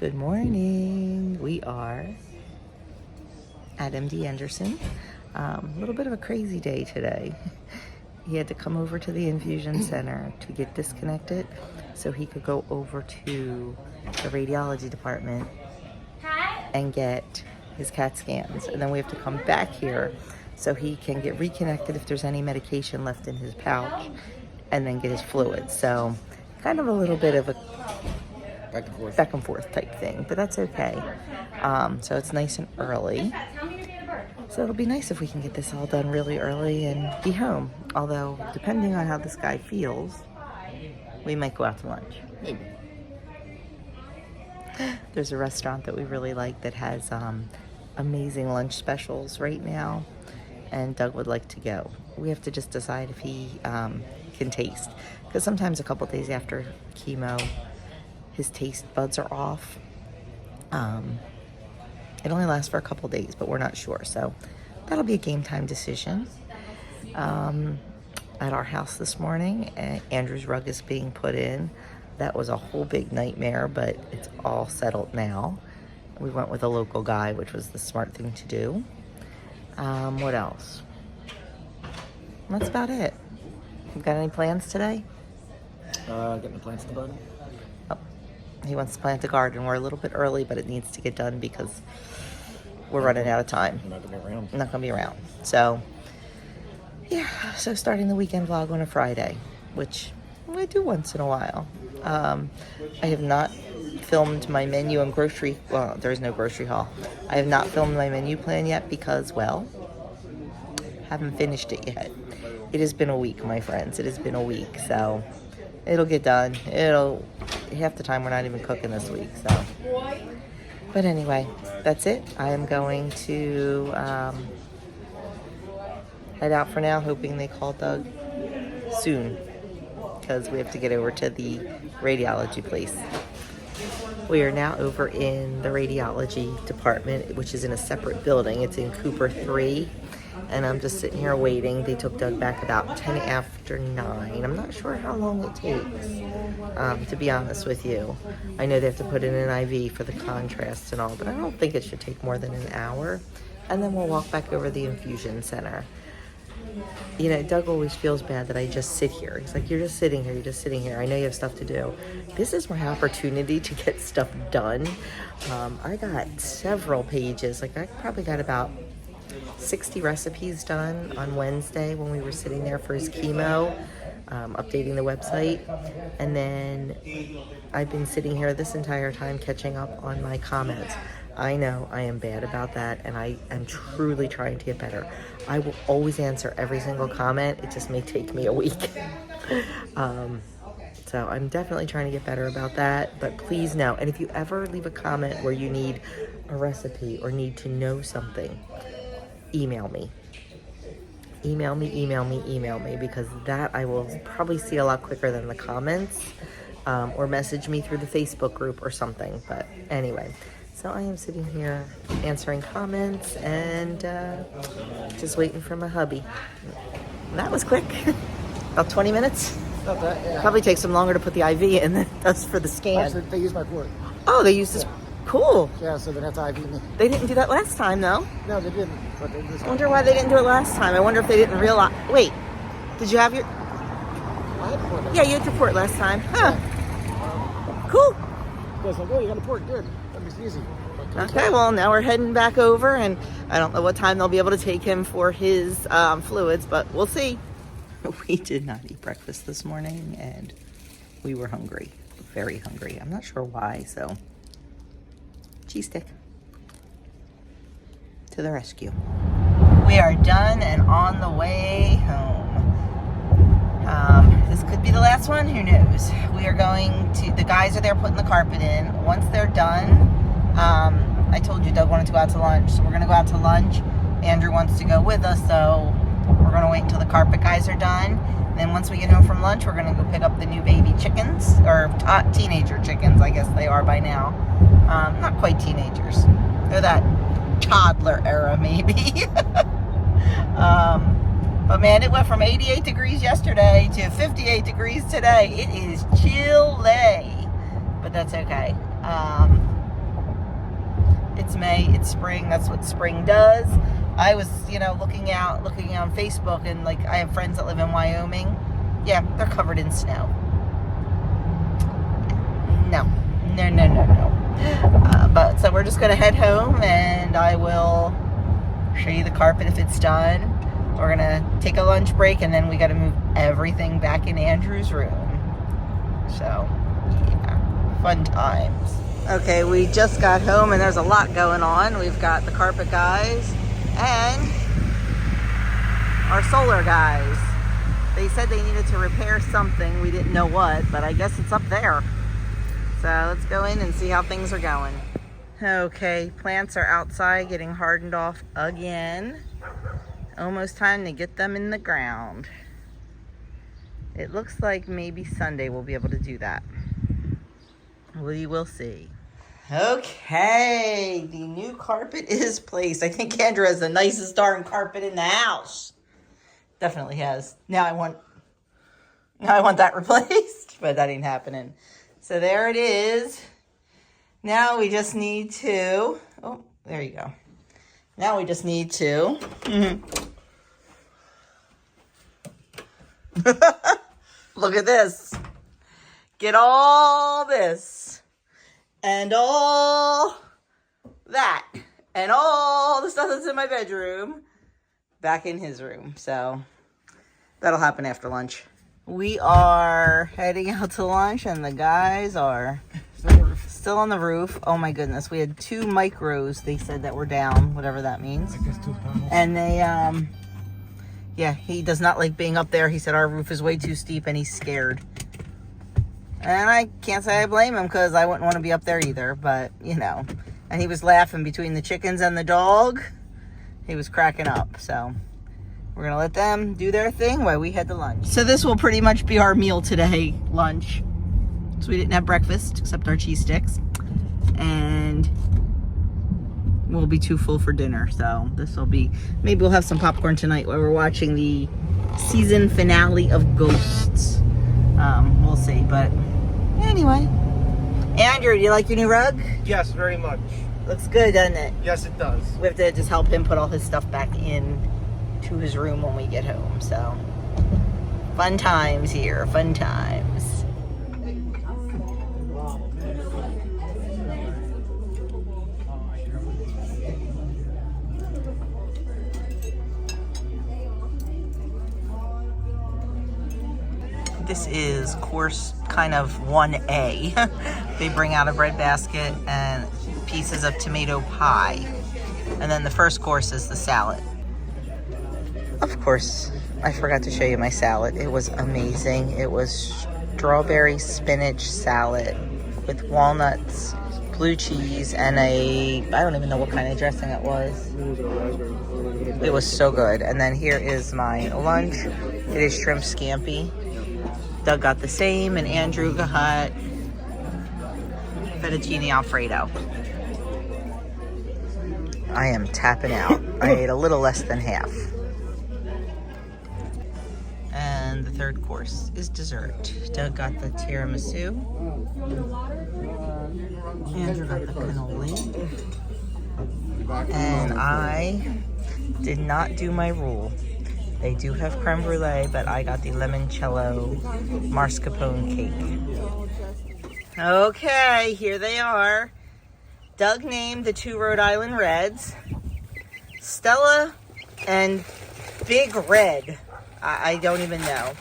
Good morning. We are at MD Anderson. A little bit of a crazy day today. He had to come over to the infusion center to get disconnected so he could go over to the radiology department and get his CAT scans. And then we have to come back here so he can get reconnected if there's any medication left in his pouch and then get his fluids. So kind of a little bit of a back and forth type thing, but that's okay. So it's nice and early. So it'll be nice if we can get this all done really early and be home. Although, depending on how this guy feels, we might go out to lunch. Maybe. There's a restaurant that we really like that has amazing lunch specials right now, and Doug would like to go. We have to just decide if he can taste, because sometimes a couple days after chemo, his taste buds are off. It only lasts for a couple days, but we're not sure. So that'll be a game time decision. At our house this morning, Andrew's rug is being put in. That was a whole big nightmare, but it's all settled now. We went with a local guy, which was the smart thing to do. What else? That's about it. You got any plans today? Getting the plants in the garden. He wants to plant a garden. We're a little bit early, but it needs to get done because we're running out of time. You're not going to be around. Not going to be around. So, yeah. So starting the weekend vlog on a Friday, which I do once in a while. I have not filmed my menu and grocery. Well, there is no grocery haul. I have not filmed my menu plan yet because, well, haven't finished it yet. It has been a week, my friends. It has been a week. So it'll get done. Half the time we're not even cooking this week, so. But anyway, that's it. I am going to head out for now, hoping they call Doug soon, because we have to get over to the radiology place. We are now over in the radiology department, which is in a separate building. It's in Cooper 3. And I'm just sitting here waiting. They took Doug back about 10 after 9. I'm not sure how long it takes, to be honest with you. I know they have to put in an IV for the contrast and all, but I don't think it should take more than an hour. And then we'll walk back over the infusion center. You know, Doug always feels bad that I just sit here. He's like, you're just sitting here, you're just sitting here. I know you have stuff to do. This is my opportunity to get stuff done. I got several pages. Like, I probably got about 60 recipes done on Wednesday when we were sitting there for his chemo, updating the website. And then I've been sitting here this entire time catching up on my comments. I know I am bad about that, and I am truly trying to get better. I will always answer every single comment. It just may take me a week. So I'm definitely trying to get better about that, but please know. And if you ever leave a comment where you need a recipe or need to know something, email me, because that I will probably see a lot quicker than the comments, or message me through the Facebook group or something. But anyway, so I am sitting here answering comments and just waiting for my hubby. That was quick. About 20 minutes. Not that, yeah. Probably takes them longer to put the IV in than it does for the scan. Actually, they use my port. Oh, they used this. Cool. Yeah, so they have to IV me. They didn't do that last time, though. No, they didn't. But they just I wonder why they didn't do it last time. I wonder if they didn't realize. Wait, did you have your? I had a port. Yeah, you had your port last time. Huh. Yeah. Cool. I was like, oh, you got a port. Good. That makes it easy. Okay, well, now we're heading back over, and I don't know what time they'll be able to take him for his fluids, but we'll see. We did not eat breakfast this morning, and we were hungry. Very hungry. I'm not sure why, so. Cheese stick to the rescue. We are done and on the way home. This could be the last one, who knows. We are going to, the guys are there putting the carpet in. Once they're done, I told you Doug wanted to go out to lunch, so we're going to go out to lunch. Andrew wants to go with us, so we're going to wait until the carpet guys are done. And then once we get home from lunch, we're going to go pick up the new baby chickens, or teenager chickens, I guess they are by now. Not quite teenagers. They're that toddler era, maybe. But man, it went from 88 degrees yesterday to 58 degrees today. It is chilly, but that's okay. It's May, it's spring. That's what spring does. I was, looking on Facebook, and like I have friends that live in Wyoming. Yeah, they're covered in snow. No. But so we're just gonna head home, and I will show you the carpet if it's done. We're gonna take a lunch break, and then we gotta move everything back in Andrew's room. So, yeah, fun times. Okay, we just got home, and there's a lot going on. We've got the carpet guys and our solar guys. They said they needed to repair something. We didn't know what, but I guess it's up there. So let's go in and see how things are going. Okay, plants are outside getting hardened off again. Almost time to get them in the ground. It looks like maybe Sunday we'll be able to do that. We will see. Okay, the new carpet is placed. I think Kendra has the nicest darn carpet in the house. Definitely has. Now I want that replaced, but that ain't happening. So there it is. Now we just need to, oh, there you go. Now we just need to, look at this. Get all this and all that and all the stuff that's in my bedroom back in his room. So that'll happen after lunch. We are heading out to lunch, and the guys are still on the roof. Oh my goodness, we had 2 micros, they said, that were down, whatever that means. I guess 2 panels. And they, yeah, he does not like being up there. He said our roof is way too steep, and he's scared. And I can't say I blame him, because I wouldn't want to be up there either, but, And he was laughing between the chickens and the dog. He was cracking up, so we're going to let them do their thing while we head to lunch. So this will pretty much be our meal today, lunch. So we didn't have breakfast except our cheese sticks. And we'll be too full for dinner. So this will be, maybe we'll have some popcorn tonight while we're watching the season finale of Ghosts. We'll see, but anyway. Andrew, do you like your new rug? Yes, very much. Looks good, doesn't it? Yes, it does. We have to just help him put all his stuff back in to his room when we get home. So fun times here, fun times. This is course kind of 1A. They bring out a bread basket and pieces of tomato pie. And then the first course is the salad. Of course, I forgot to show you my salad. It was amazing. It was strawberry spinach salad with walnuts, blue cheese, and I don't even know what kind of dressing it was. It was so good. And then here is my lunch. It is shrimp scampi. Doug got the same, and Andrew got fettuccine alfredo. I am tapping out. I ate a little less than half. And the third course is dessert. Doug got the tiramisu. Andrew got the cannoli. And I did not do my rule. They do have creme brulee, but I got the limoncello mascarpone cake. Okay, here they are. Doug named the 2 Rhode Island Reds Stella and Big Red. I don't even know.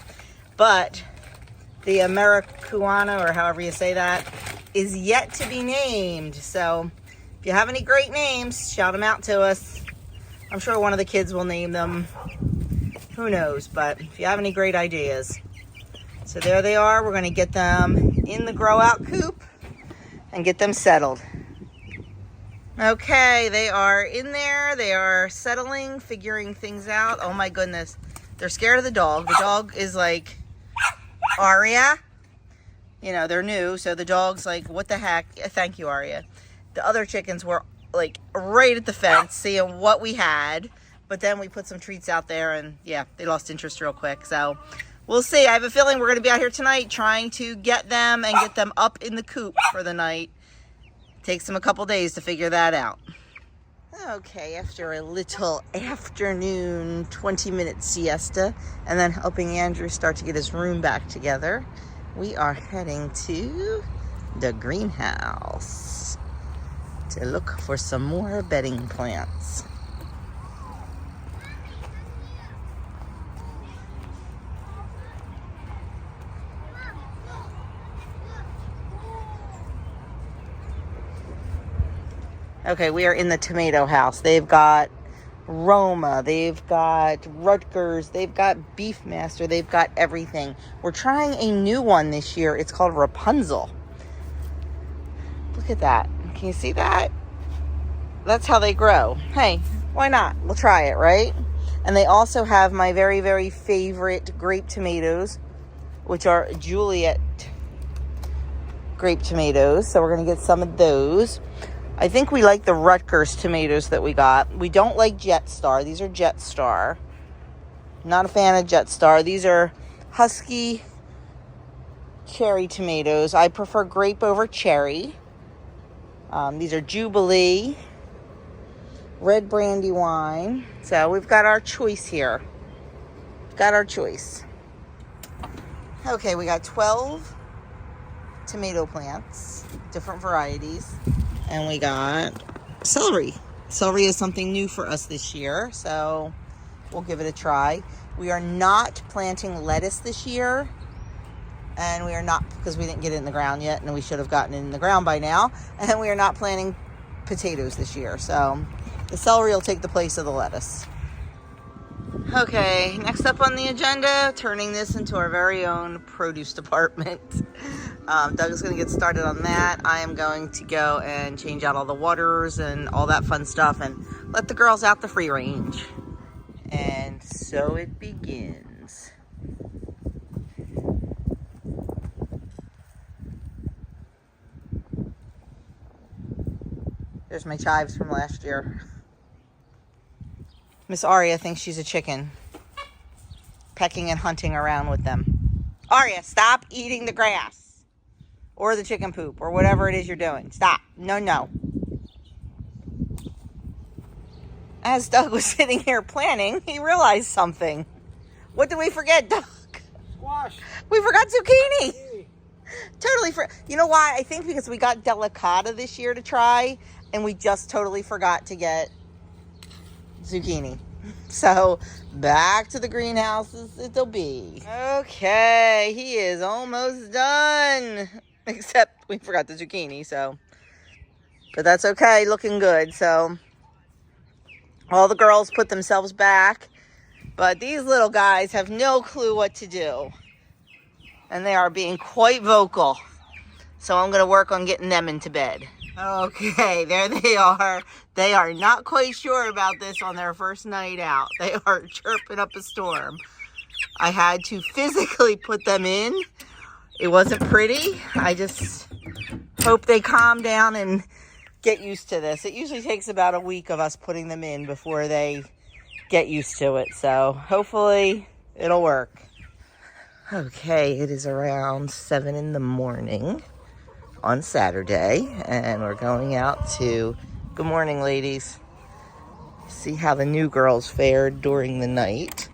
But the Americana, or however you say that, is yet to be named. So if you have any great names, shout them out to us. I'm sure one of the kids will name them. Who knows? But if you have any great ideas. So there they are. We're going to get them in the grow out coop and get them settled. Okay, they are in there. They are settling, figuring things out. Oh my goodness. They're scared of the dog. The dog is like, Aria. They're new. So the dog's like, what the heck? Thank you, Aria. The other chickens were like right at the fence seeing what we had. But then we put some treats out there, and yeah, they lost interest real quick. So we'll see. I have a feeling we're going to be out here tonight trying to get them and get them up in the coop for the night. Takes them a couple days to figure that out. Okay, after a little afternoon 20-minute siesta and then helping Andrew start to get his room back together, we are heading to the greenhouse to look for some more bedding plants. Okay, we are in the tomato house. They've got Roma, they've got Rutgers, they've got Beefmaster, they've got everything. We're trying a new one this year. It's called Rapunzel. Look at that. Can you see that? That's how they grow. Hey, why not? We'll try it, right? And they also have my very, very favorite grape tomatoes, which are Juliet grape tomatoes. So we're going to get some of those. I think we like the Rutgers tomatoes that we got. We don't like Jetstar. These are Jetstar. Not a fan of Jetstar. These are Husky cherry tomatoes. I prefer grape over cherry. These are Jubilee. Red Brandywine. So we've got our choice here. Got our choice. Okay, we got 12 tomato plants, different varieties. And we got celery. Celery is something new for us this year, so we'll give it a try. We are not planting lettuce this year, and we are not, because we didn't get it in the ground yet, and we should have gotten it in the ground by now. And we are not planting potatoes this year, so the celery will take the place of the lettuce. Okay, next up on the agenda, turning this into our very own produce department. Doug is going to get started on that. I am going to go and change out all the waters and all that fun stuff and let the girls out the free range. And so it begins. There's my chives from last year. Miss Aria thinks she's a chicken, pecking and hunting around with them. Aria, stop eating the grass or the chicken poop or whatever it is you're doing. Stop. No, no. As Doug was sitting here planning, he realized something. What did we forget, Doug? Squash. We forgot zucchini. Totally. You know why? I think because we got delicata this year to try, and we just totally forgot to get zucchini. So back to the greenhouses it'll be. Okay, he is almost done, except we forgot the zucchini, so, but that's okay, looking good. So all the girls put themselves back, but these little guys have no clue what to do, and they are being quite vocal, so I'm going to work on getting them into bed. Okay, there they are. They are not quite sure about this on their first night out. They are chirping up a storm. I had to physically put them in. It wasn't pretty. I just hope they calm down and get used to this. It usually takes about a week of us putting them in before they get used to it. So hopefully it'll work. Okay, it is around 7 in the morning on Saturday, and we're going out to, good morning ladies, see how the new girls fared during the night.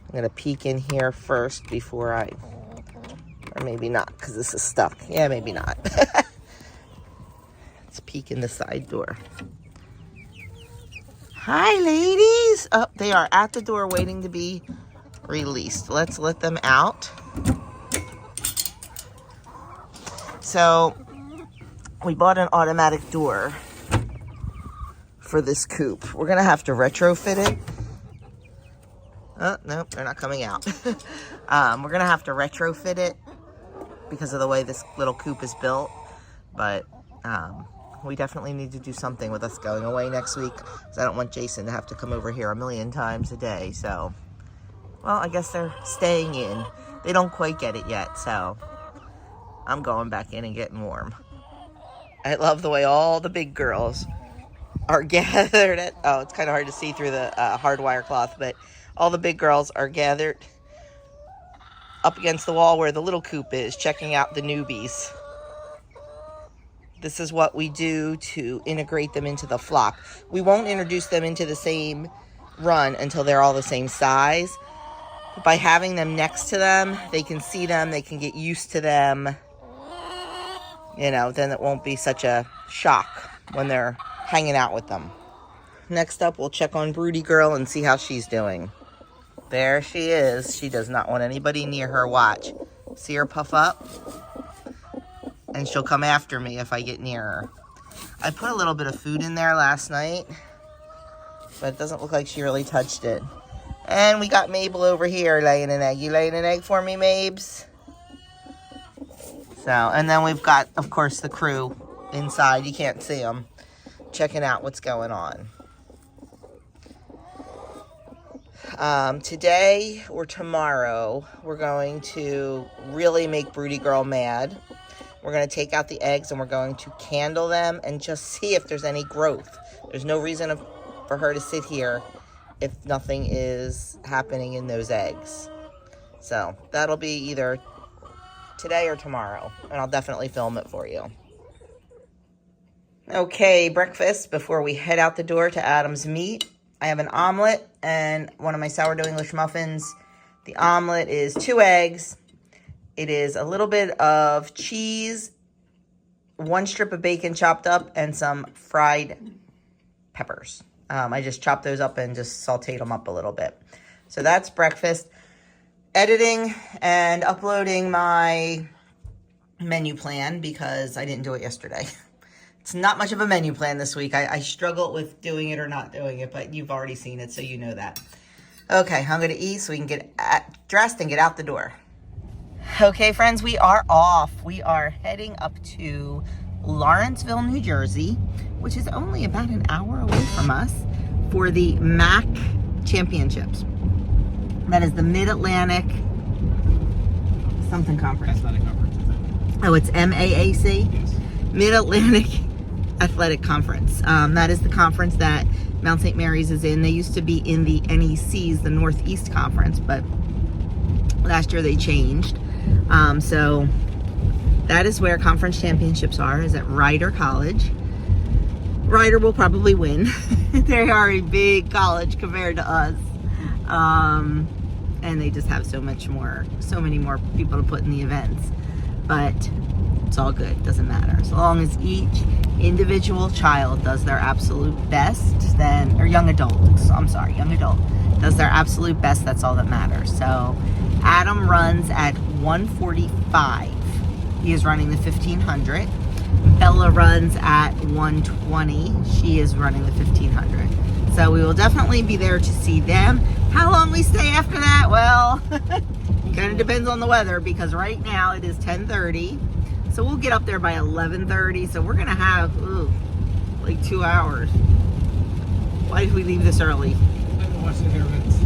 I'm gonna peek in here first before or maybe not, because this is stuck. Yeah, maybe not. Let's peek in the side door. Hi ladies. Oh, they are at the door waiting to be released. Let's let them out. So we bought an automatic door for this coop. We're gonna have to retrofit it. Oh, no, they're not coming out. We're gonna have to retrofit it because of the way this little coop is built. But we definitely need to do something with us going away next week, because I don't want Jason to have to come over here a million times a day. So, well, I guess they're staying in. They don't quite get it yet, so I'm going back in and getting warm. I love the way all the big girls are gathered at, oh, it's kind of hard to see through the hardwire cloth, but all the big girls are gathered up against the wall where the little coop is, checking out the newbies. This is what we do to integrate them into the flock. We won't introduce them into the same run until they're all the same size. But by having them next to them, they can see them, they can get used to them. You know, then it won't be such a shock when they're hanging out with them. Next up, we'll check on Broody Girl and see how she's doing. There she is. She does not want anybody near her. Watch. See her puff up? And she'll come after me if I get near her. I put a little bit of food in there last night, but it doesn't look like she really touched it. And we got Mabel over here laying an egg. You laying an egg for me, Mabes? So, and then we've got, of course, the crew inside. You can't see them. Checking out what's going on. Today or tomorrow, we're going to really make Broody Girl mad. We're going to take out the eggs and we're going to candle them and just see if there's any growth. There's no reason for her to sit here if nothing is happening in those eggs. So that'll be either today or tomorrow, and I'll definitely film it for you. Okay, breakfast before we head out the door to Adam's meet. I have an omelet and one of my sourdough English muffins. The omelet is 2 eggs. It is a little bit of cheese, 1 strip of bacon chopped up, and some fried peppers. I just chopped those up and just sauteed them up a little bit. So that's breakfast. Editing and uploading my menu plan because I didn't do it yesterday. It's not much of a menu plan this week. I struggle with doing it or not doing it, but you've already seen it, so you know that. Okay, I'm going to eat so we can get dressed and get out the door. Okay, friends, we are off. We are heading up to Lawrenceville, New Jersey, which is only about an hour away from us, for the MAC Championships. That is the Mid-Atlantic something conference. That's not a conference, is it? Oh, it's MAAC? Yes. Mid-Atlantic Athletic Conference. That is the conference that Mount St. Mary's is in. They used to be in the NEC's, the Northeast Conference, but last year they changed. So that is where conference championships are, is at Rider College. Rider will probably win. They are a big college compared to us. And they just have so many more people to put in the events. But it's all good, doesn't matter. As long as each individual child does their absolute best, or young adult does their absolute best, that's all that matters. So Adam runs at 1:45. He is running the 1500. Bella runs at 1:20. She is running the 1500. So we will definitely be there to see them. How long we stay after that? Well, kind of depends on the weather, because right now it is 10:30. So we'll get up there by 11:30. So we're going to have, like 2 hours. Why did we leave this early? Watch the other events.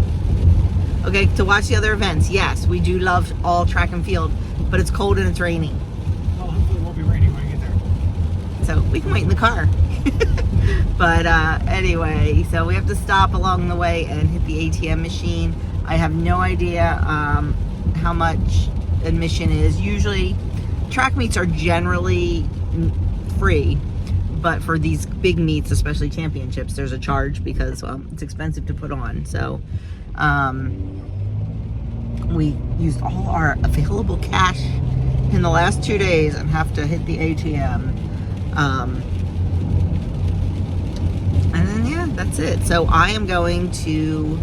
Okay, to watch the other events. Yes, we do love all track and field, but it's cold and it's raining. Well, hopefully it won't be raining when we get there. So we can wait in the car. But anyway, so we have to stop along the way and hit the ATM machine. I have no idea how much admission is. Usually, track meets are generally free, but for these big meets, especially championships, there's a charge because it's expensive to put on. So we used all our available cash in the last 2 days and have to hit the ATM. And then, yeah, that's it. So I am going to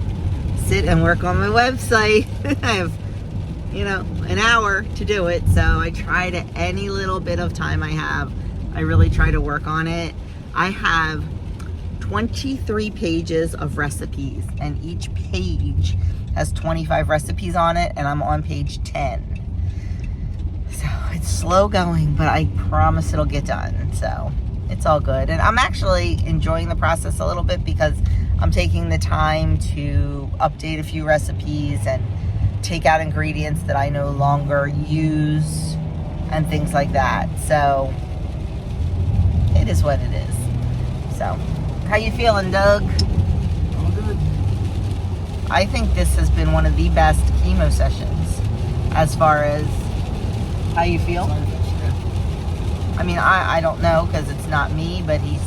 sit and work on my website. I have, an hour to do it. So I try to, any little bit of time I have, I really try to work on it. I have 23 pages of recipes, and each page has 25 recipes on it, and I'm on page 10. So it's slow going, but I promise it'll get done. So it's all good. And I'm actually enjoying the process a little bit because I'm taking the time to update a few recipes and take out ingredients that I no longer use and things like that. So it is what it is. So how you feeling, Doug? All good. I think this has been one of the best chemo sessions as far as how you feel. I mean, I don't know because it's not me, but he's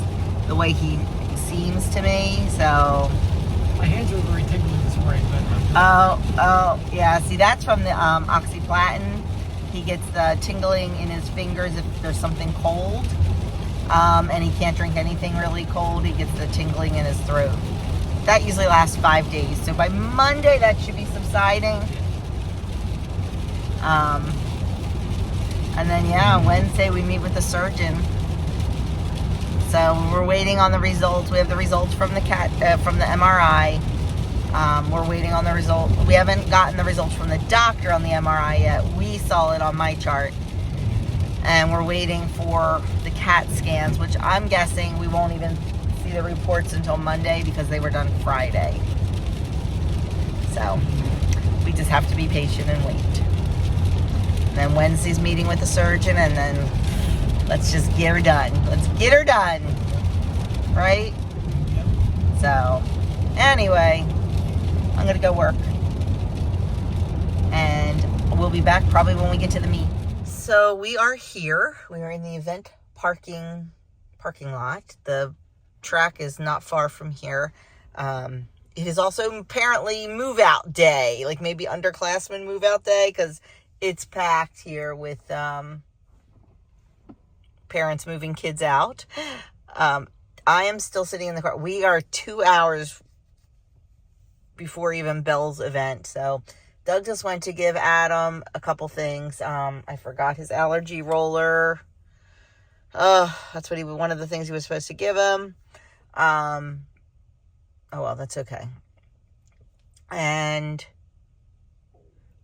the way he seems to me. So. My hands are very tingly this morning, but Oh, yeah. See, that's from the oxyplatin. He gets the tingling in his fingers if there's something cold. And he can't drink anything really cold. He gets the tingling in his throat. That usually lasts 5 days. So by Monday, that should be subsiding. And then, yeah, Wednesday we meet with the surgeon. So we're waiting on the results. We have the results from the from the MRI. We're waiting on the result. We haven't gotten the results from the doctor on the MRI yet. We saw it on my chart. And we're waiting for the CAT scans, which I'm guessing we won't even see the reports until Monday because they were done Friday. So we just have to be patient and wait. And then Wednesday's meeting with the surgeon, and then let's just get her done. Let's get her done. Right? So, anyway, I'm going to go work. And we'll be back probably when we get to the meet. So, we are here. We are in the event parking lot. The track is not far from here. It is also apparently move out day. Like maybe underclassmen move out day because it's packed here with parents moving kids out. I am still sitting in the car. We are 2 hours before even Belle's event. So Doug just went to give Adam a couple things. I forgot his allergy roller. That's what one of the things he was supposed to give him. Oh well, that's okay. And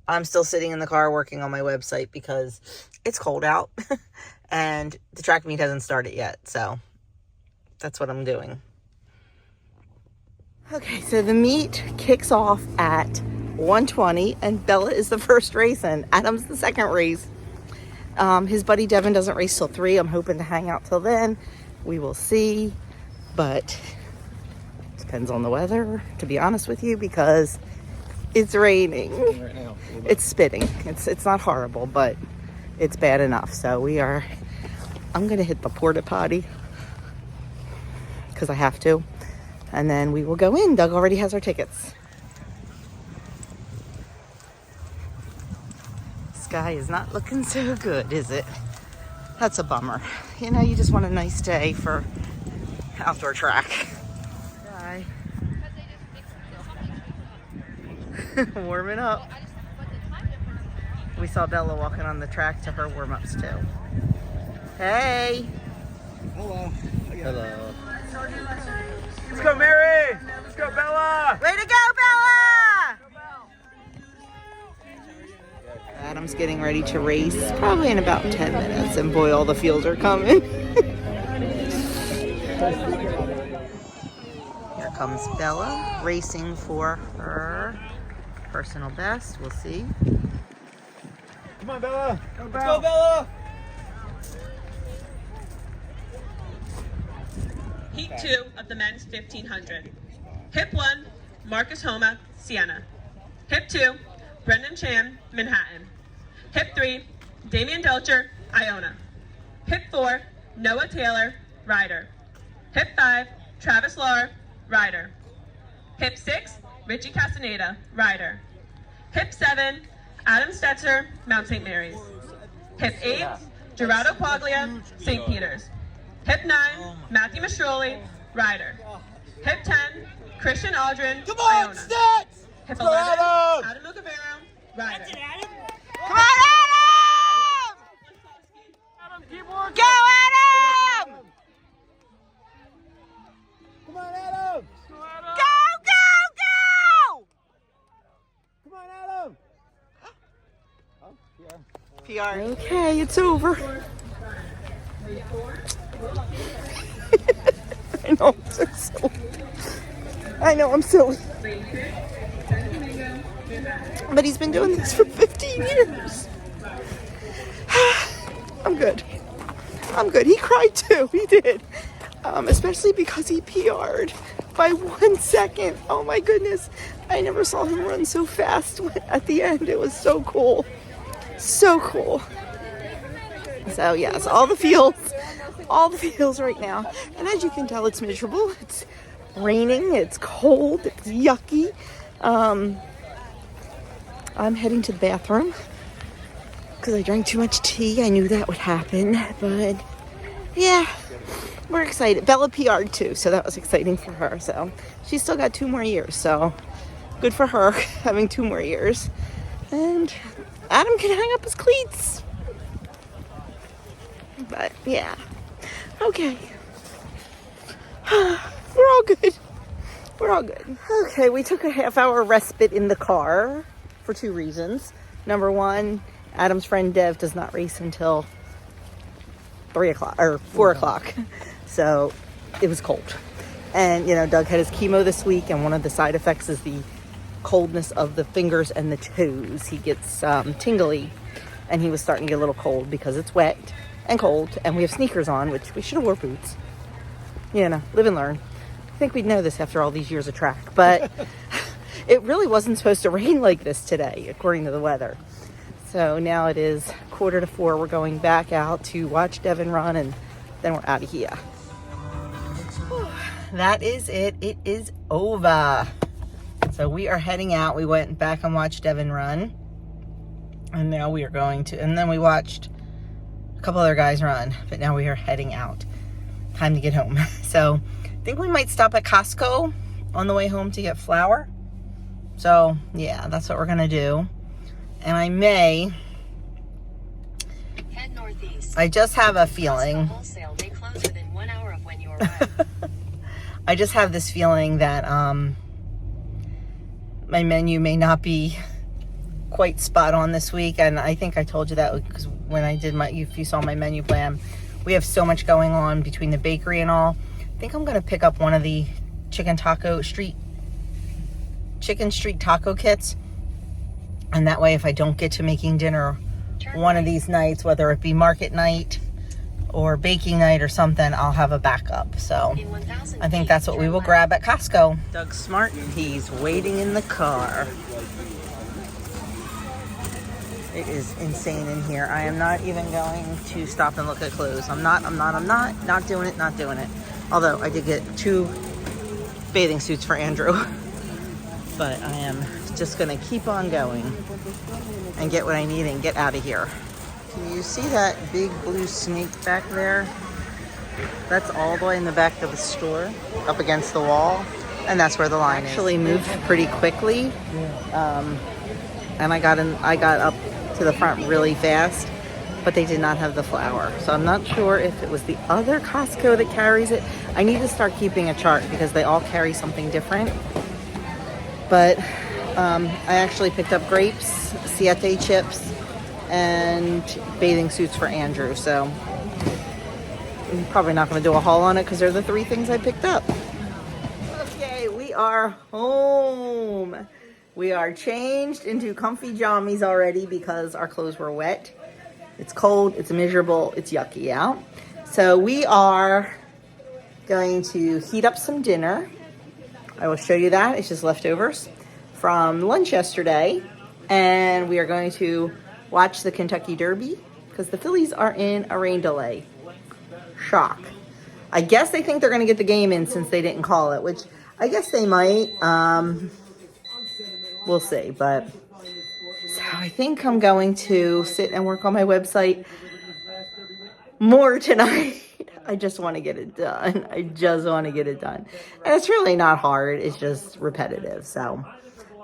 I'm still sitting in the car working on my website because it's cold out and the track meet hasn't started yet. So that's what I'm doing. Okay, so the meet kicks off at 1:20 and Bella is the first race and Adam's the second race. His buddy Devin doesn't race till 3. I'm hoping to hang out till then. We will see, but depends on the weather, to be honest with you, because it's raining. right now. It's spitting. It's not horrible, but it's bad enough. So I'm gonna hit the porta potty because I have to, and then we will go in. Doug already has our tickets. Sky is not looking so good, is it? That's a bummer. You know, you just want a nice day for outdoor track. Sky. Warming up. We saw Bella walking on the track to her warm-ups too. Hey! Hello. Hello. Let's go, Mary! Let's go, Bella! Way to go, Bella! Adam's getting ready to race probably in about 10 minutes, and boy, all the fields are coming. Here comes Bella racing for her personal best. We'll see. Come on, Bella! Go, Let's go, Bella! Heat 2 of the men's 1500. Hip 1, Marcus Homa, Siena. Hip 2, Brendan Chan, Manhattan. Hip 3, Damian Delcher, Iona. Hip 4, Noah Taylor, Ryder. Hip 5, Travis Lahr, Ryder. Hip 6, Richie Castaneda, Ryder. Hip 7, Adam Stetzer, Mount St. Mary's. Hip 8, Gerardo Paglia, St. Peter's. Hip 9, Matthew Mastroli, Ryder. Hip 10, Christian Aldrin, Come on, Iona. Stats! Hip Go, 11, Adam! Adam Lucavero, Ryder. Come on, Adam! Adam, keep working! Go, Adam! Come on, Adam! Go, Adam! Go, go, Come on, Adam! Oh, yeah. go! PR. Okay, it's over. I know, I'm so silly. I know, I'm silly. But he's been doing this for 15 years. I'm good. I'm good. He cried too. He did. Especially because he PR'd by 1 second. Oh my goodness. I never saw him run so fast at the end. It was so cool. So cool. So yes, all the feels right now. And as you can tell, it's miserable. It's raining, it's cold, it's yucky. I'm heading to the bathroom because I drank too much tea. I knew that would happen, but yeah, we're excited. Bella PR'd too, so that was exciting for her. So she's still got 2 more years, so good for her having 2 more years. And Adam can hang up his cleats. But yeah, okay. We're all good. We're all good. Okay, we took a half-hour respite in the car for 2 reasons. Number 1, Adam's friend Dev does not race until 3 o'clock or 4 o'clock. So it was cold. And, you know, Doug had his chemo this week, and one of the side effects is the coldness of the fingers and the toes. He gets tingly, and he was starting to get a little cold because it's wet and cold, and we have sneakers on, which we should have wore boots. You know, live and learn. I think we'd know this after all these years of track, but it really wasn't supposed to rain like this today, according to the weather. So now it is 3:45. We're going back out to watch Devin run, and then we're out of here. That is it. It is over. So we are heading out. We went back and watched Devin run, and now we are going to, and then we watched a couple other guys run, but now we are heading out. Time to get home. So I think we might stop at Costco on the way home to get flour. So yeah, that's what we're gonna do. And I may, head northeast. I just have a feeling. Wholesale may close within 1 hour of when you arrive. I just have this feeling that my menu may not be quite spot on this week. And I think I told you that because when I did if you saw my menu plan, we have so much going on between the bakery and all. I think I'm going to pick up one of the chicken street taco kits. And that way, if I don't get to making dinner one of these nights, whether it be market night or baking night or something, I'll have a backup. So I think that's what we will grab at Costco. Doug's smart. He's waiting in the car. It is insane in here. I am not even going to stop and look at clothes. I'm not doing it. Although I did get 2 bathing suits for Andrew. But I am just gonna keep on going and get what I need and get out of here. Can you see that big blue snake back there? That's all the way in the back of the store, up against the wall. And that's where the line actually moved pretty quickly. And I got up to the front really fast, but they did not have the flour. So I'm not sure if it was the other Costco that carries it. I need to start keeping a chart because they all carry something different. But I actually picked up grapes, siete chips, and bathing suits for Andrew. So I'm probably not going to do a haul on it because they're the 3 things I picked up. Okay, we are home. We are changed into comfy jammies already because our clothes were wet. It's cold, it's miserable, it's yucky out. So we are going to heat up some dinner. I will show you that. It's just leftovers from lunch yesterday. And we are going to watch the Kentucky Derby because the Phillies are in a rain delay. Shock. I guess they think they're going to get the game in since they didn't call it, which I guess they might. We'll see. But so I think I'm going to sit and work on my website more tonight. I just want to get it done. And it's really not hard. It's just repetitive. So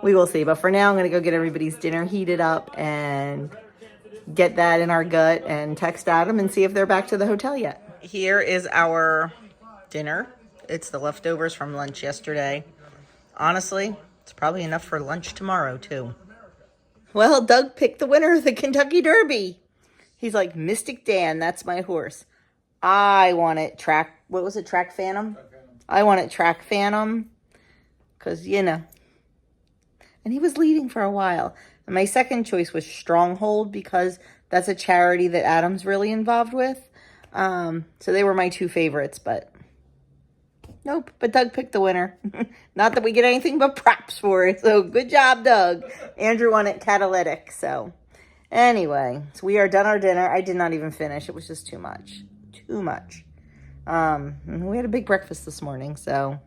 we will see. But for now, I'm going to go get everybody's dinner heated up and get that in our gut and text Adam and see if they're back to the hotel yet. Here is our dinner. It's the leftovers from lunch yesterday. Honestly, it's probably enough for lunch tomorrow, too. Well, Doug picked the winner of the Kentucky Derby. He's like, Mystic Dan, that's my horse. I want it Track Phantom? I want it Track Phantom because, you know. And he was leading for a while. And my second choice was Stronghold because that's a charity that Adam's really involved with. So they were my 2 favorites, but nope. But Doug picked the winner. Not that we get anything but props for it. So good job, Doug. Andrew won it Catalytic. So Anyway, so we are done our dinner. I did not even finish. It was just too much. Too much. We had a big breakfast this morning, so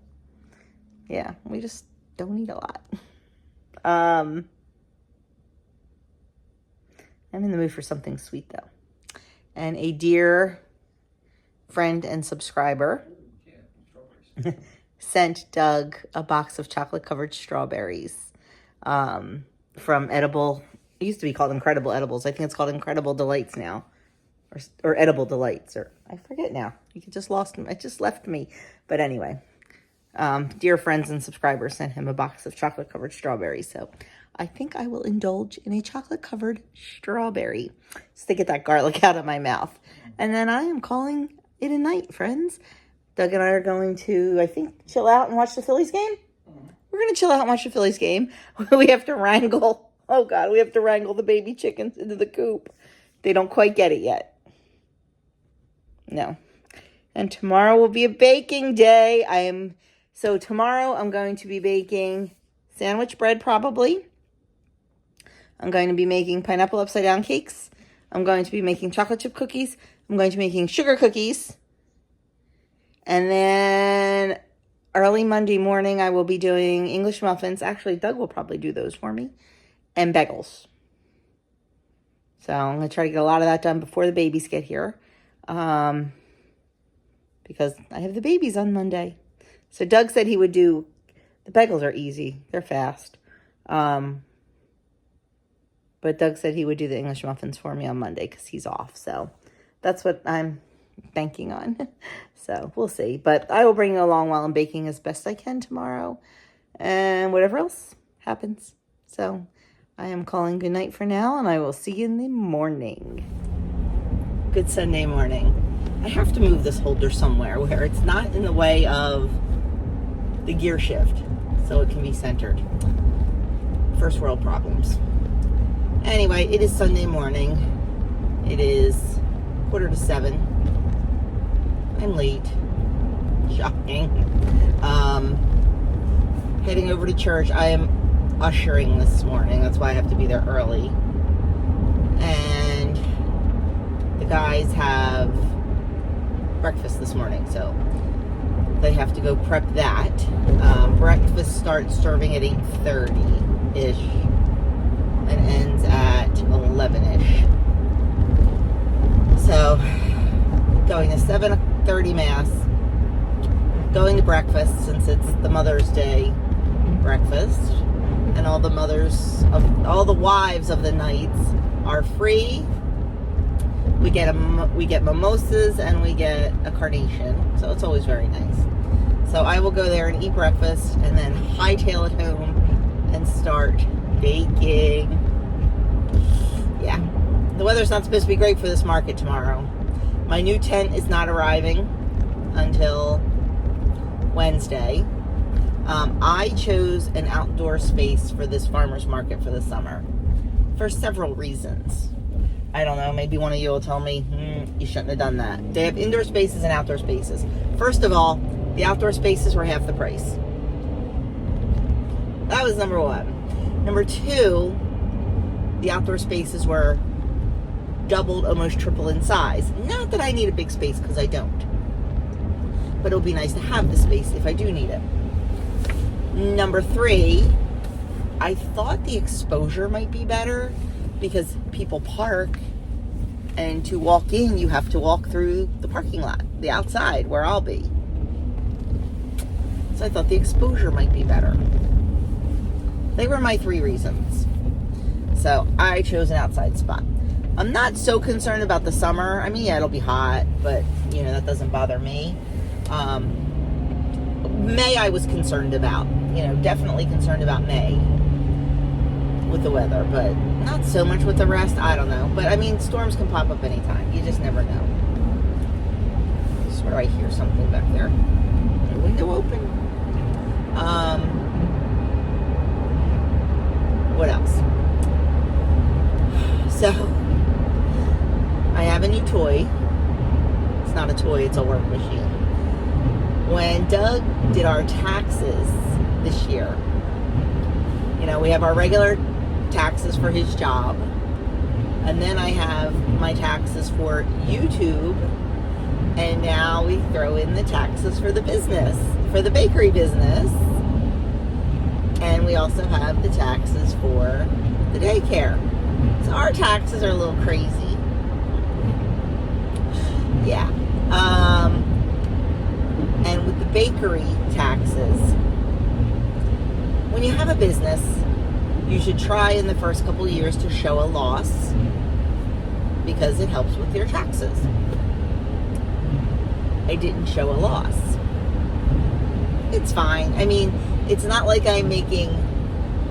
yeah, we just don't eat a lot. I'm in the mood for something sweet though. And a dear friend and subscriber sent Doug a box of chocolate covered strawberries from Edible. It used to be called Incredible Edibles. I think it's called Incredible Delights now, or Edible Delights, or I forget now. You just lost him. It just left me. But anyway, dear friends and subscribers sent him a box of chocolate covered strawberries. So I think I will indulge in a chocolate covered strawberry just to get that garlic out of my mouth. And then I am calling it a night, friends. Doug and I are going to, I think, chill out and watch the Phillies game. We're going to chill out and watch the Phillies game. We have to wrangle. Oh, God, we have to wrangle the baby chickens into the coop. They don't quite get it yet. No. And tomorrow will be a baking day. So tomorrow I'm going to be baking sandwich bread probably. I'm going to be making pineapple upside down cakes. I'm going to be making chocolate chip cookies. I'm going to be making sugar cookies. And then early Monday morning I will be doing English muffins. Actually, Doug will probably do those for me. And bagels. So I'm going to try to get a lot of that done before the babies get here. Because I have the babies on Monday. So Doug said he would do, the bagels are easy. They're fast. But Doug said he would do the English muffins for me on Monday because he's off. So that's what I'm banking on. So we'll see. But I will bring you along while I'm baking as best I can tomorrow. And whatever else happens. So I am calling good night for now, and I will see you in the morning. Good Sunday morning. I have to move this holder somewhere where it's not in the way of the gear shift, so it can be centered. First world problems. Anyway, it is Sunday morning. It is 6:45. I'm late. Shocking. Heading over to church. I am ushering this morning. That's why I have to be there early. And the guys have breakfast this morning, so they have to go prep that. Breakfast starts serving at 8:30-ish and ends at 11-ish. So going to 7:30 Mass, going to breakfast since it's the Mother's Day breakfast. And all the wives of the nights are free. We get mimosas and we get a carnation, so it's always very nice. So I will go there and eat breakfast and then hightail it home and start baking. Yeah, the weather's not supposed to be great for this market tomorrow. My new tent is not arriving until Wednesday. I chose an outdoor space for this farmer's market for the summer for several reasons. I don't know, maybe one of you will tell me, you shouldn't have done that. They have indoor spaces and outdoor spaces. First of all, the outdoor spaces were half the price. That was number one. Number two, the outdoor spaces were doubled, almost triple in size. Not that I need a big space, because I don't. But it'll be nice to have the space if I do need it. Number three, I thought the exposure might be better because people park, and to walk in, you have to walk through the parking lot, the outside where I'll be. So I thought the exposure might be better. They were my three reasons. So I chose an outside spot. I'm not so concerned about the summer. I mean, yeah, it'll be hot, but that doesn't bother me. May I was concerned about, definitely concerned about May with the weather, but not so much with the rest. I don't know. But I mean, storms can pop up anytime. You just never know. I swear I hear something back there. The window open. What else? So, I have a new toy. It's not a toy, it's a work machine. When Doug did our taxes this year, we have our regular taxes for his job, And then I have my taxes for YouTube. And now we throw in the taxes for the business, for the bakery business. And we also have the taxes for the daycare. So our taxes are a little crazy. Yeah. And with the bakery taxes, when you have a business, you should try in the first couple of years to show a loss because it helps with your taxes. I didn't show a loss. It's fine. I mean, it's not like I'm making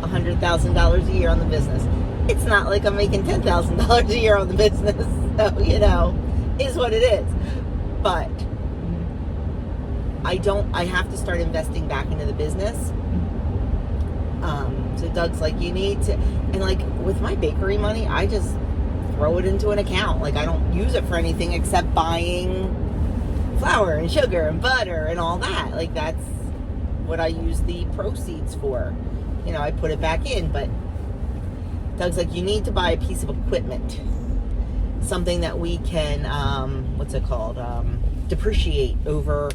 $100,000 a year on the business. It's not like I'm making $10,000 a year on the business. So, you know, is what it is. But I have to start investing back into the business. So Doug's like, you need to, and like with my bakery money, I just throw it into an account. Like I don't use it for anything except buying flour and sugar and butter and all that. Like that's what I use the proceeds for. You know, I put it back in, but Doug's like, you need to buy a piece of equipment. Something that we can, what's it called? Depreciate over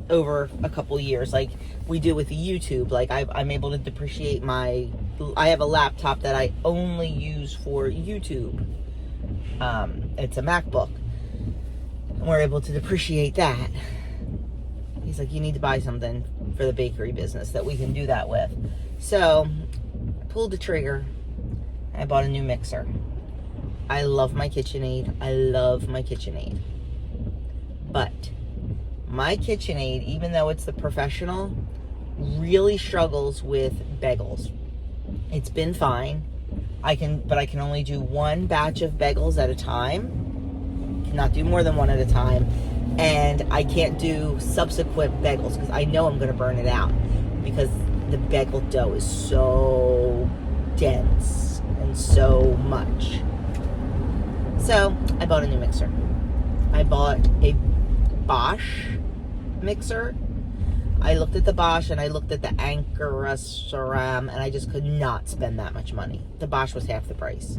a couple years, like we do with the YouTube. Like I'm able to depreciate I have a laptop that I only use for YouTube. It's a MacBook. And we're able to depreciate that. He's like, you need to buy something for the bakery business that we can do that with. So I pulled the trigger. I bought a new mixer. I love my KitchenAid. I love my KitchenAid. But my KitchenAid, even though it's the professional, really struggles with bagels. It's been fine. But I can only do one batch of bagels at a time. Cannot do more than one at a time. And I can't do subsequent bagels because I know I'm going to burn it out because the bagel dough is so dense and so much. So I bought a new mixer. I bought a Bosch mixer. I looked at the Bosch and I looked at the Ankara Ceram and I just could not spend that much money. The Bosch was half the price.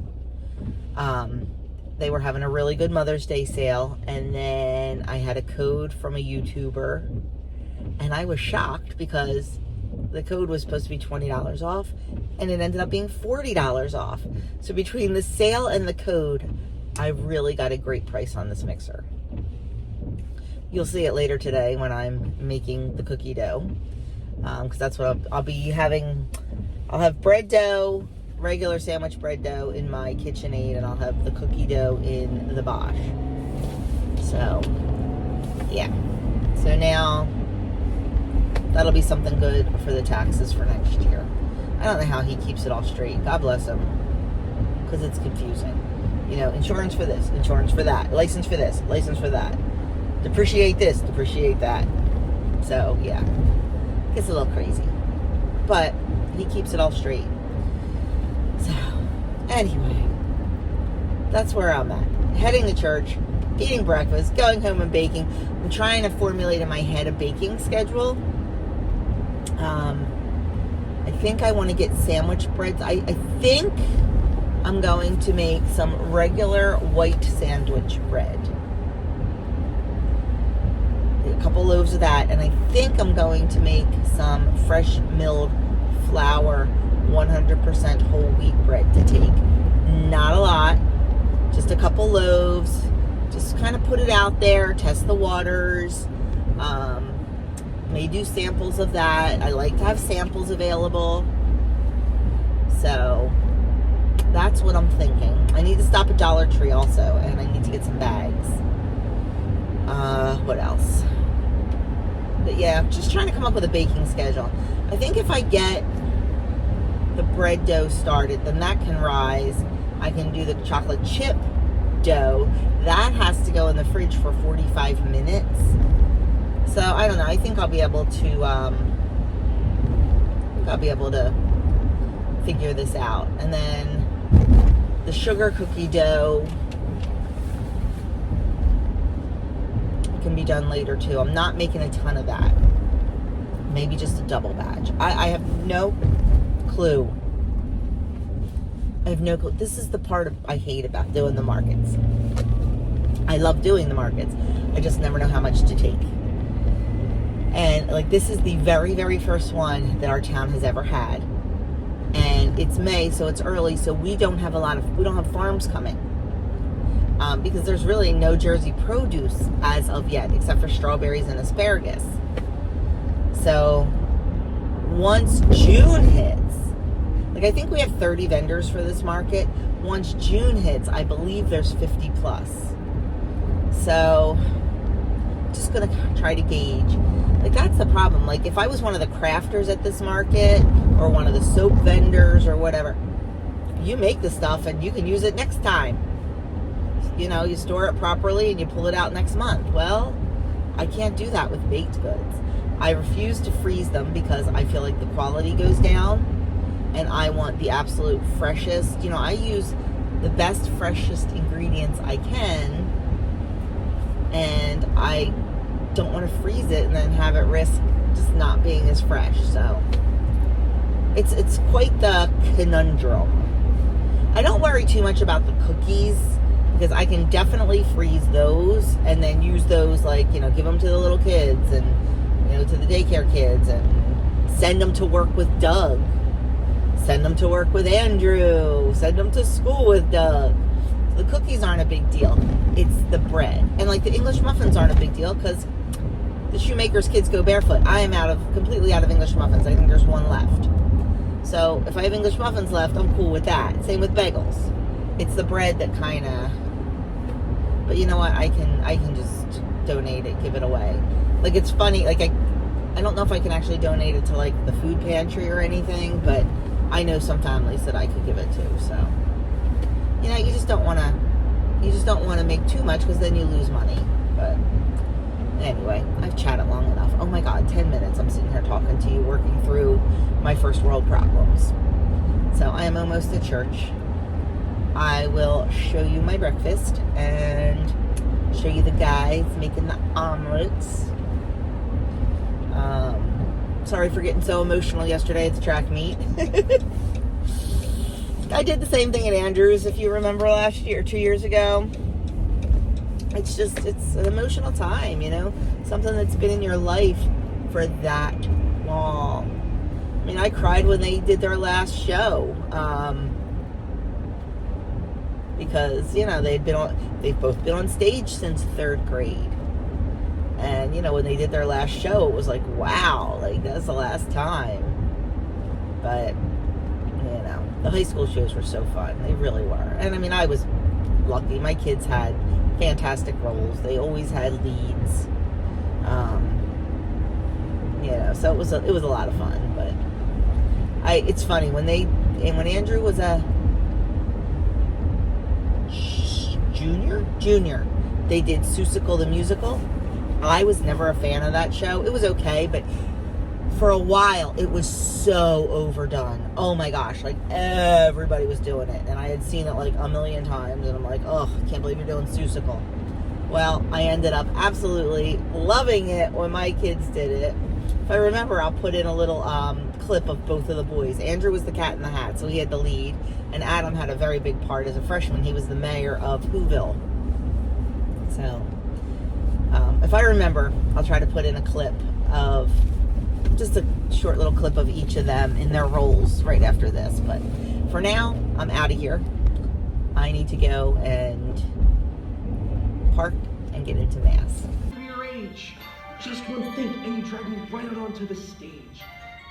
They were having a really good Mother's Day sale, and then I had a code from a YouTuber, and I was shocked because the code was supposed to be $20 off, and it ended up being $40 off. So between the sale and the code, I really got a great price on this mixer. You'll see it later today when I'm making the cookie dough, because that's what I'll be having. I'll have bread dough, regular sandwich bread dough in my KitchenAid, and I'll have the cookie dough in the Bosch. So, yeah. So now, that'll be something good for the taxes for next year. I don't know how he keeps it all straight. God bless him. Because it's confusing. You know, insurance for this, insurance for that, license for this, license for that. Depreciate this, depreciate that. So, yeah. Gets a little crazy. But he keeps it all straight. So, anyway, that's where I'm at. Heading to church, eating breakfast, going home and baking. I'm trying to formulate in my head a baking schedule. I think I want to get sandwich breads. I think I'm going to make some regular white sandwich bread. A couple loaves of that. And I think I'm going to make some fresh milled flour 100% whole wheat bread to take. Not a lot, just a couple loaves. Just kind of put it out there, test the waters. May do samples of that. I like to have samples available. So that's what I'm thinking. I need to stop at Dollar Tree also, and I need to get some bags. What else? But yeah, just trying to come up with a baking schedule. I think if I get the bread dough started, then that can rise. I can do the chocolate chip dough. That has to go in the fridge for 45 minutes. So I don't know. I think I'll be able to figure this out. And then the sugar cookie dough can be done later too. I'm not making a ton of that. Maybe just a double batch. I have no clue I have no clue. This is the part I hate about doing the markets. I love doing the markets. I just never know how much to take. And like, this is the very, very first one that our town has ever had. And it's May, so it's early, so we don't have farms coming. Because there's really no Jersey produce as of yet, except for strawberries and asparagus. So once June hits, like I think we have 30 vendors for this market. Once June hits, I believe there's 50 plus. So just gonna try to gauge. Like, that's the problem. Like, if I was one of the crafters at this market or one of the soap vendors or whatever, you make the stuff and you can use it next time. You know, you store it properly and you pull it out next month. Well, I can't do that with baked goods. I refuse to freeze them because I feel like the quality goes down, and I want the absolute freshest. You know, I use the best, freshest ingredients I can, and I don't want to freeze it and then have it risk just not being as fresh. So it's quite the conundrum. I don't worry too much about the cookies, because I can definitely freeze those and then use those, like, you know, give them to the little kids and, you know, to the daycare kids, and send them to work with Doug, send them to work with Andrew, send them to school with Doug. The cookies aren't a big deal. It's the bread. And like the English muffins aren't a big deal because the shoemaker's kids go barefoot. I am completely out of English muffins. I think there's one left. So if I have English muffins left, I'm cool with that. Same with bagels. It's the bread that kind of, but you know what? I can just donate it, give it away. Like, it's funny. Like, I don't know if I can actually donate it to like the food pantry or anything, but I know some families that I could give it to. So, you know, you just don't want to make too much because then you lose money. But anyway, I've chatted long enough. Oh my God, 10 minutes. I'm sitting here talking to you, working through my first world problems. So I am almost at church. I will show you my breakfast and show you the guys making the omelets. Sorry for getting so emotional yesterday at the track meet. I did the same thing at Andrews, if you remember, last year, 2 years ago. It's an emotional time, you know? Something that's been in your life for that long. I mean, I cried when they did their last show. Because, you know, they've both been on stage since 3rd grade. And, you know, when they did their last show, it was like, wow, like, that's the last time. But, you know, the high school shows were so fun. They really were. And, I mean, I was lucky. My kids had fantastic roles. They always had leads. You know, so it was a lot of fun. But it's funny, when Andrew was a junior, they did Seussical the Musical. I was never a fan of that show. It was okay, but for a while it was so overdone. Oh my gosh, like everybody was doing it, and I had seen it like a million times, and I'm like, oh, I can't believe you're doing Seussical. Well, I ended up absolutely loving it when my kids did it. If I remember, I'll put in a little clip of both of the boys. Andrew was the Cat in the Hat, so he had the lead, and Adam had a very big part as a freshman. He was the mayor of Whoville. So, if I remember, I'll try to put in a clip of, just a short little clip of each of them in their roles right after this. But for now, I'm out of here. I need to go and park and get into Mass. Your age. Just one thing, and you drag me right out onto the stage.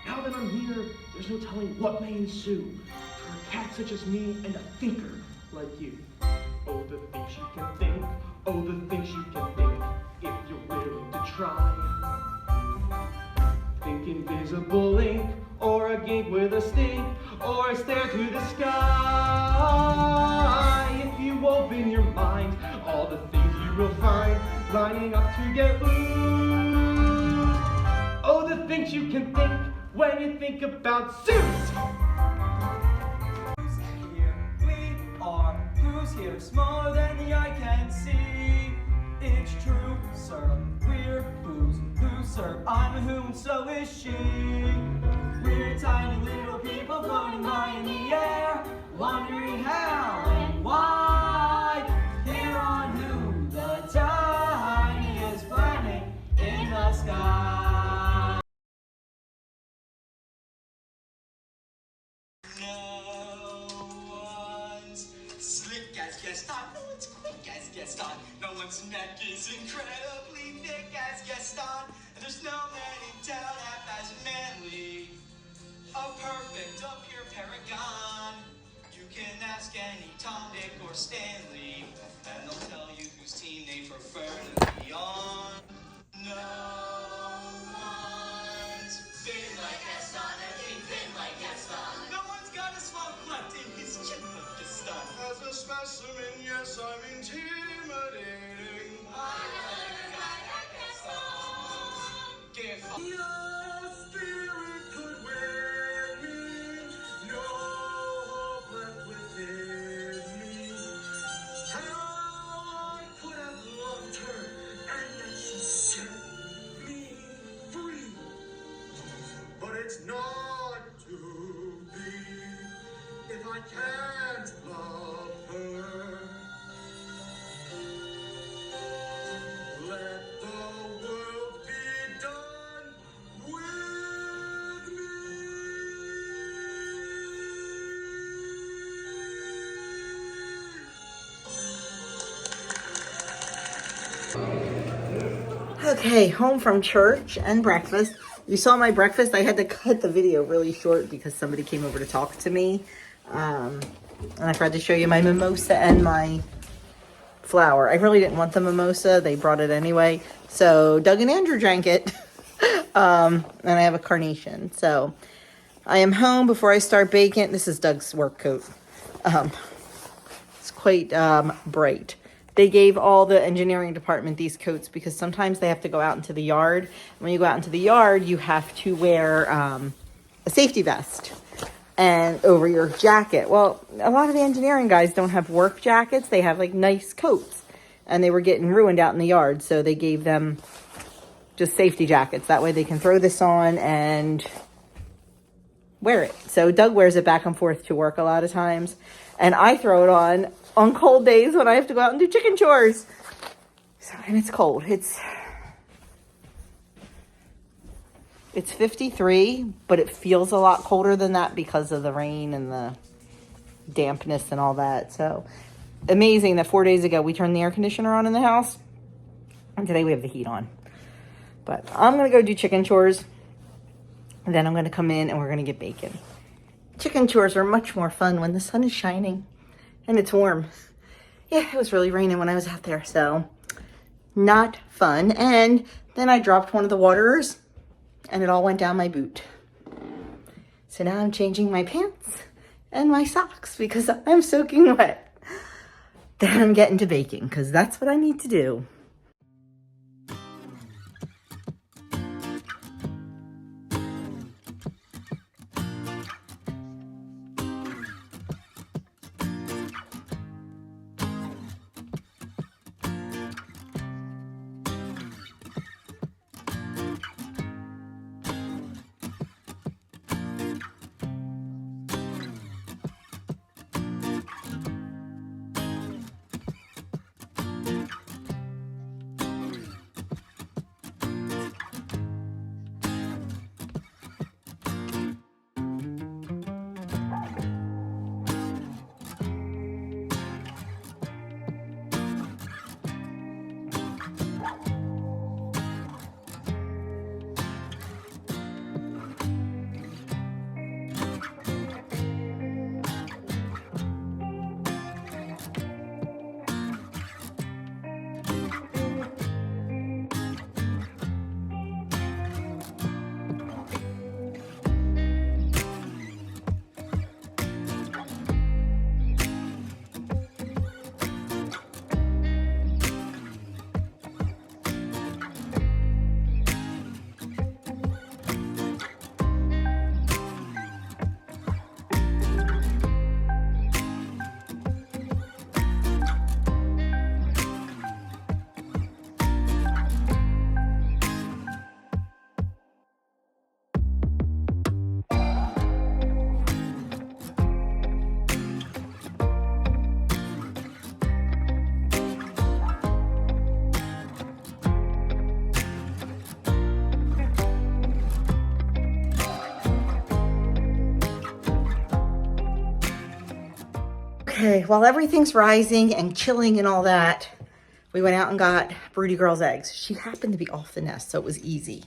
Now that I'm here, there's no telling what may ensue for a cat such as me and a thinker like you. Oh, the things you can think. Oh, the things you can think if you're willing to try. Think invisible ink, or a gate with a stink, or a stare to the sky. If you open your mind, all the things you will find lining up to get ooh. Oh, the things you can think when you think about Zeus. Who's here? We are. Who's here? Smaller than the eye can see. It's true, sir. We're who's who, sir. I'm a who and so is she. We're We're tiny little people floating by in the air, wondering how and why. Here on Who, the tiniest planet in the sky. No one's slick as Gaston, no one's quick as Gaston, no one's neck is incredibly thick as Gaston, and there's no man in town half as manly, a perfect, a pure paragon. You can ask any Tom, Dick, or Stanley, and they'll tell you whose team they prefer to be on. No one's thin like Gaston, and thin like Gaston. No one's got a small cleft in his chin like Gaston. As a specimen, yes, I'm intimidating. Your spirit could wear me, no hope left within me. How I could have loved her, and yet she set me free. But it's not to be if I can't love her. Let the world be done with me. Okay, home from church and breakfast. You saw my breakfast. I had to cut the video really short because somebody came over to talk to me. And I forgot to show you my mimosa and my flower. I really didn't want the mimosa. They brought it anyway. So Doug and Andrew drank it. And I have a carnation. So I am home before I start baking. This is Doug's work coat. It's quite bright. They gave all the engineering department these coats because sometimes they have to go out into the yard. When you go out into the yard, you have to wear a safety vest and over your jacket. Well, a lot of the engineering guys don't have work jackets. They have like nice coats and they were getting ruined out in the yard. So they gave them just safety jackets. That way they can throw this on and wear it. So Doug wears it back and forth to work a lot of times. And I throw it on cold days when I have to go out and do chicken chores. So, and it's cold. It's 53, but it feels a lot colder than that because of the rain and the dampness and all that. So amazing that 4 days ago we turned the air conditioner on in the house. And today we have the heat on. But I'm going to go do chicken chores. And then I'm going to come in and we're going to get bacon. Chicken chores are much more fun when the sun is shining and it's warm. Yeah, it was really raining when I was out there, so not fun. And then I dropped one of the waterers and it all went down my boot. So now I'm changing my pants and my socks because I'm soaking wet. Then I'm getting to baking because that's what I need to do. Okay, while everything's rising and chilling and all that, we went out and got Broody Girl's eggs. She happened to be off the nest, so it was easy.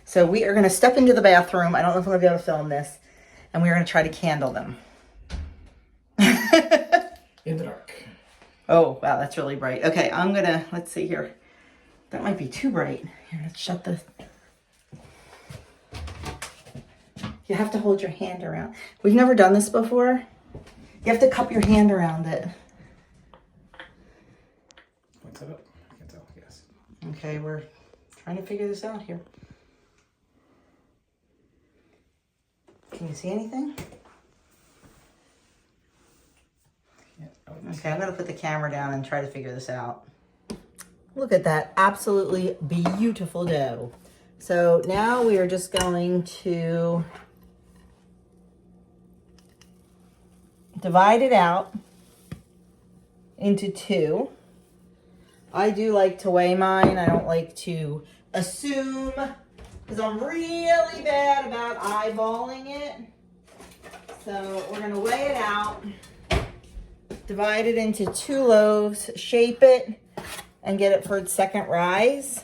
So we are gonna step into the bathroom. I don't know if I'm gonna be able to film this. And we're gonna try to candle them. In the dark. Oh, wow, that's really bright. Okay, I'm gonna, let's see here. That might be too bright. Here, let's shut the... You have to hold your hand around. We've never done this before. You have to cup your hand around it. What's that up? I can tell, yes. Okay, we're trying to figure this out here. Can you see anything? Yeah, Okay, I'm gonna put the camera down and try to figure this out. Look at that absolutely beautiful dough. So now we are just going to divide it out into two. I do like to weigh mine. I don't like to assume, because I'm really bad about eyeballing it. So we're gonna weigh it out, divide it into 2 loaves, shape it, and get it for its second rise.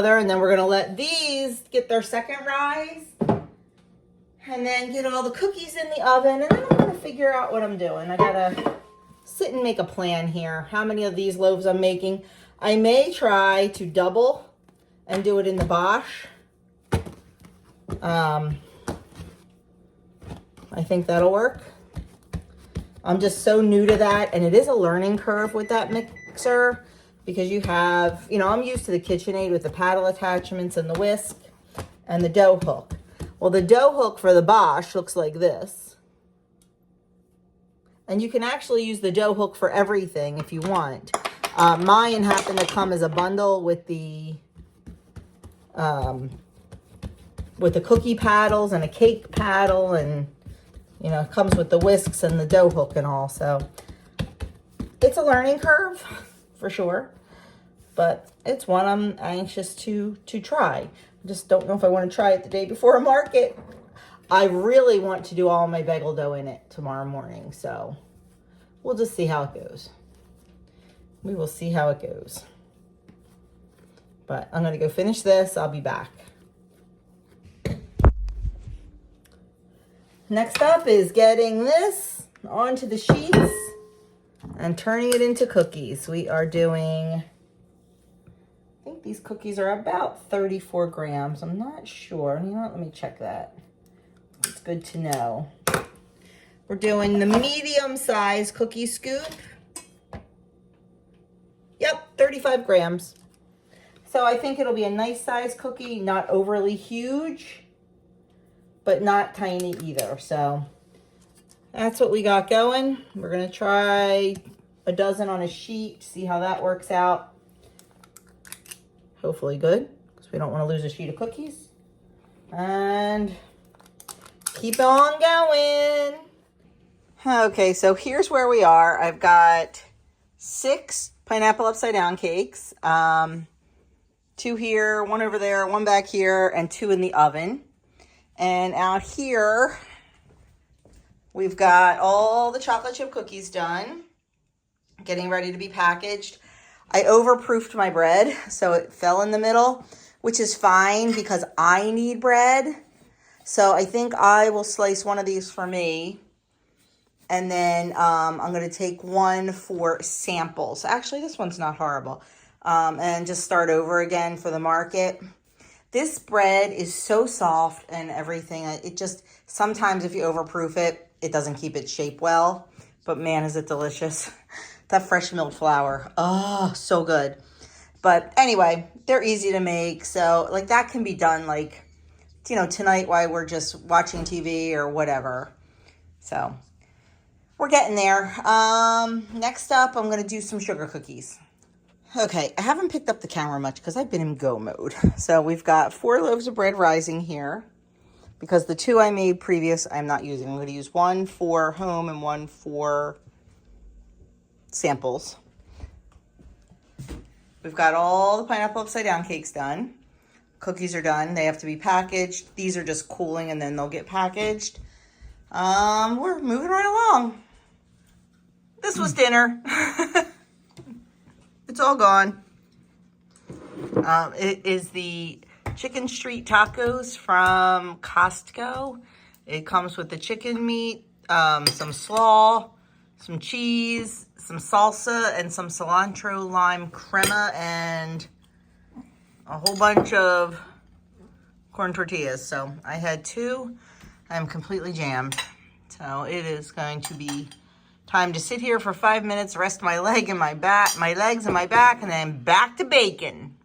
And then we're gonna let these get their second rise, and then get all the cookies in the oven, and then I'm gonna figure out what I'm doing. I gotta sit and make a plan here, how many of these loaves I'm making. I may try to double and do it in the Bosch. I think that'll work. I'm just so new to that, and it is a learning curve with that mixer. Because you have, you know, I'm used to the KitchenAid with the paddle attachments and the whisk and the dough hook. Well, the dough hook for the Bosch looks like this. And you can actually use the dough hook for everything if you want. Mine happened to come as a bundle with the cookie paddles and a cake paddle, and, you know, it comes with the whisks and the dough hook and all. So it's a learning curve for sure. But it's one I'm anxious to try. I just don't know if I want to try it the day before a market. I really want to do all my bagel dough in it tomorrow morning. So we'll just see how it goes. We will see how it goes. But I'm going to go finish this. I'll be back. Next up is getting this onto the sheets and turning it into cookies. We are doing... I think these cookies are about 34 grams. I'm not sure. You know what? Let me check that. It's good to know. We're doing the medium-sized cookie scoop. Yep, 35 grams. So I think it'll be a nice size cookie, not overly huge, but not tiny either. So that's what we got going. We're going to try a dozen on a sheet, see how that works out. Hopefully good, because we don't want to lose a sheet of cookies. And keep on going. Okay, so here's where we are. I've got 6 pineapple upside down cakes. 2 here, 1 over there, 1 back here, and 2 in the oven. And out here, we've got all the chocolate chip cookies done, getting ready to be packaged. I overproofed my bread, so it fell in the middle, which is fine because I need bread. So I think I will slice one of these for me. And then I'm going to take one for samples. Actually, this one's not horrible. And just start over again for the market. This bread is so soft and everything. It just, sometimes if you overproof it, it doesn't keep its shape well. But man, is it delicious. That fresh milled flour. Oh, so good. But anyway, they're easy to make. So like that can be done like, you know, tonight while we're just watching TV or whatever. So we're getting there. Next up, I'm going to do some sugar cookies. Okay, I haven't picked up the camera much because I've been in go mode. So we've got 4 loaves of bread rising here because the 2 I made previous I'm not using. I'm going to use 1 for home and 1 for samples. We've got all the pineapple upside down cakes done. Cookies are done. They have to be packaged. These are just cooling and then they'll get packaged. We're moving right along. This was dinner. It's all gone. It is the chicken street tacos from Costco. It comes with the chicken meat, some slaw, some cheese, some salsa, and some cilantro lime crema, and a whole bunch of corn tortillas. So I had 2. I'm completely jammed. So it is going to be time to sit here for 5 minutes, rest my legs and my back, and then back to bacon.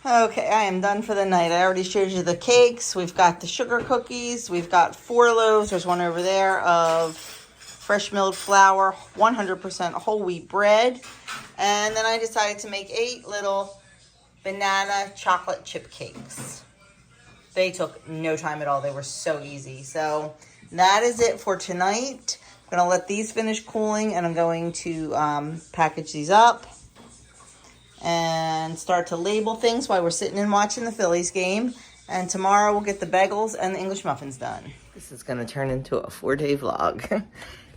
Okay, I am done for the night. I already showed you the cakes. We've got the sugar cookies. We've got 4 loaves. There's one over there of fresh milled flour, 100% whole wheat bread. And then I decided to make 8 little banana chocolate chip cakes. They took no time at all. They were so easy. So that is it for tonight. I'm going to let these finish cooling, and I'm going to package these up and start to label things while we're sitting and watching the Phillies game. And tomorrow we'll get the bagels and the English muffins done. This is going to turn into a 4-day vlog.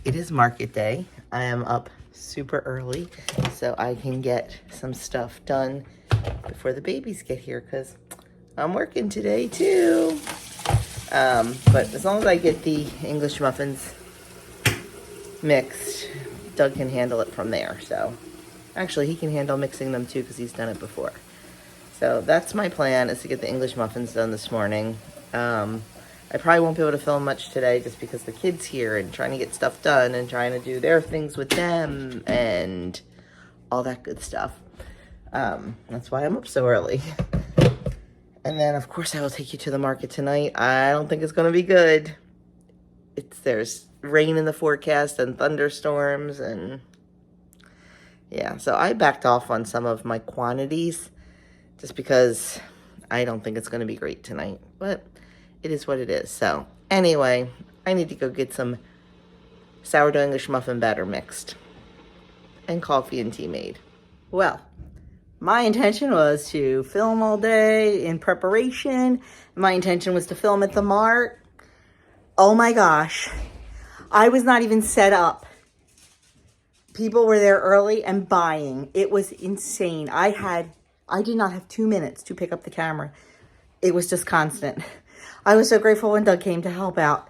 It is market day. I am up super early so I can get some stuff done before the babies get here because I'm working today too. But as long as I get the English muffins mixed, Doug can handle it from there. So actually he can handle mixing them too because he's done it before. So that's my plan, is to get the English muffins done this morning. I probably won't be able to film much today just because the kids here and trying to get stuff done and trying to do their things with them and all that good stuff. That's why I'm up so early. And then of course I will take you to the market tonight. I don't think it's going to be good. There's rain in the forecast and thunderstorms, and yeah, so I backed off on some of my quantities just because I don't think it's going to be great tonight, but it is what it is. So anyway, I need to go get some sourdough English muffin batter mixed and coffee and tea made. Well, my intention was to film all day in preparation. My intention was to film at the mart. Oh my gosh, I was not even set up. People were there early and buying. It was insane. I did not have 2 minutes to pick up the camera. It was just constant. I was so grateful when Doug came to help out.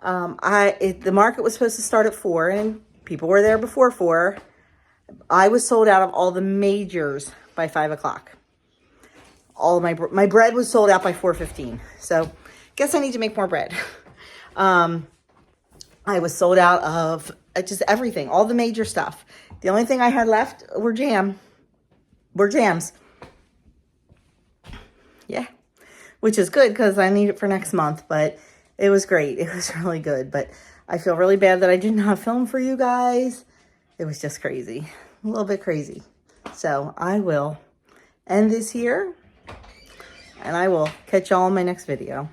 The market was supposed to start at 4 and people were there before 4. I was sold out of all the majors by 5 o'clock. All of my bread was sold out by 4:15. So guess I need to make more bread. I was sold out of just everything, all the major stuff. The only thing I had left were jams. Yeah, which is good because I need it for next month, but it was great. It was really good, but I feel really bad that I did not film for you guys. It was just crazy, a little bit crazy. So I will end this here, and I will catch y'all in my next video.